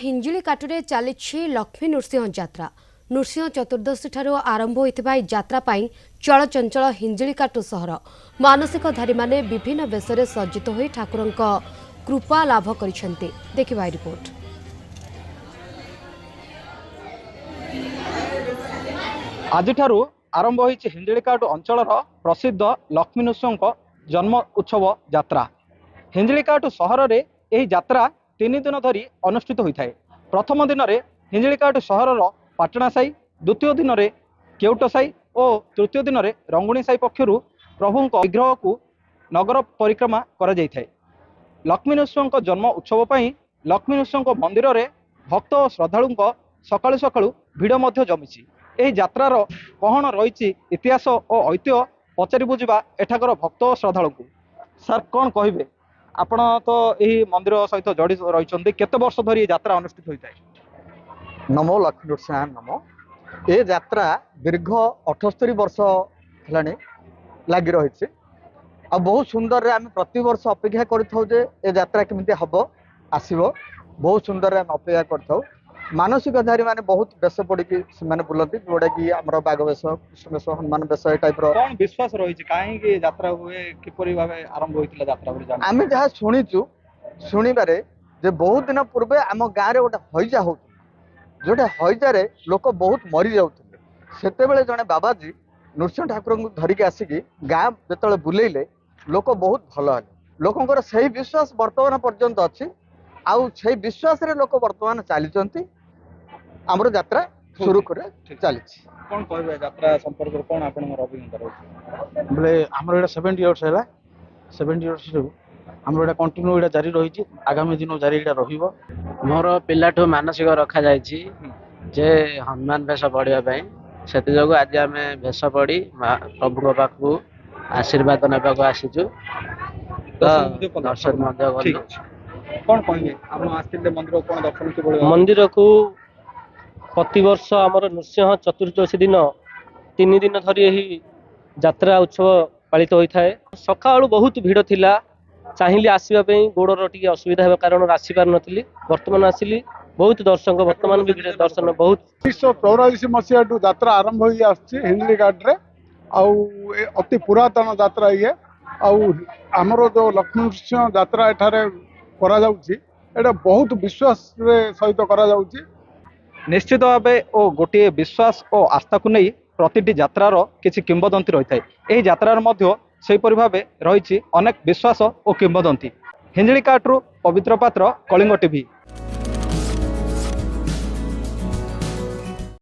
हिंजिलीकाटुरे चली लक्ष्मी नृसिंह जात्रा। नृसिंह चतुर्दशी ठारू आरंभ होइथिबा जात्रा पाई चलचंचल हिंजिलीकाटु सहर मानसिकधारी माने विभिन्न बेशरे सज्जित होई ठाकुरंक कृपा लाभ करिसेंते। देखिबा रिपोर्ट। आज आरंभ होइछि हिंजिलीकाटु अंचल प्रसिद्ध लक्ष्मी नृसिंह जन्म उत्सव यात्रा। हिंजिलीकाटु सहर में यह यात्रा 3 दिन धरी अनुष्ठित होता है। प्रथम दिन में हिंजिलीकाटु सहर पाटना साई, द्वितीय दिन में केउट साई और तृतीय दिन में रंगुणी साई पक्षर प्रभु विग्रह को नगर परिक्रमा कर लक्ष्मी नृसिंह जन्म उत्सव पर लक्ष्मी नृसिंह मंदिर में भक्त और श्रद्धालु सकाळु सकाळु भिड़ जमी। यह यात्रार कौन रही इतिहास और ऐतिह्य पचारि बुझा एठाकर भक्त और श्रद्धालु को। सर कौन कहे आपण तो यही मंदिर सहित जड़ित रही केते वर्ष धरी यात्रा अनुष्ठित होता है? नमो लक्ष्मी नृसिंह नमो। ये यात्रा दीर्घ 78 वर्ष है लगी रही। आ बहुत सुंदर आम प्रति वर्ष अपेक्षा करे यात्रा केमिति हम आसो। बहुत सुंदर आम अपेक्षा कर मानसिकधारी माने बहुत बेश पड़ी से बुलती जोटा कि आम बाघ बेश, कृष्ण बेश, हनुमान बेश टाइप कौन विश्वास रही कहीं यात्रा हुए किपरि भाव आरंभ होता यात्रा? आम जहाँ शुणीचु शुणवे जे बहुत दिन पूर्वे आम गाँव में गोटे हईजा हो जोटे हईजारे लोक बहुत मरी जाते जड़े बाबाजी नृसिंह ठाकुर को धरिकी आसिकी गाँ जो बुलेले लोक बहुत भल है। लोकंर से विश्वास वर्तमान पर्यंत अच्छी आउ से विश्वास रे लोक वर्तमान चली आमर यात्रा शुरू कर चली। कौन कहे यात्रा संपर्क कौन आप अभिज्ञता रही? बोले आमर 70 इयर्स है। 70 इयर्स आमर कंटिन्यू यहाँ जारी रही। आगामी दिन जारी रही। मोर पिलाठू मानसिक रखा जे हनुमान भेष पढ़ाई से आज आम भेष पढ़ी प्रभु पाखु आशीर्वाद नाक आसीचु। दर्शन कौन कहे मंदिर कौन दर्शन मंदिर को प्रति वर्ष आमर नृसिंह चतुर्दशी दिन 3 दिन धरी यही यात्रा उत्सव पालित होता है। सका बहुत भिड़ थिला चाहिए आसवाई गोड़र टी असुविधा है कारण आसी पार नी बर्तमान आसिली बहुत दर्शक बर्तमान भी दर्शन बहुत 1984 मसीहा यात्रा आरंभ हो हिंजिलीकाट रे अति पुरातन यात्रा ये आमर जो लक्ष्मी नृसिंह यात्रा एठारे करा जाउची एटा बहुत विश्वास रे सहित करा जाउची। निश्चित भाव ओ गोटे विश्वास और आस्था को नहीं प्रतिटी यात्रार किसी किंवदंती रही है। यही यात्रार मध्य सेहीपरि भाव रही अनेक विश्वास और किंवदंती। हिंजिलीकाटू पवित्र पात्र, कलिंग टीवी।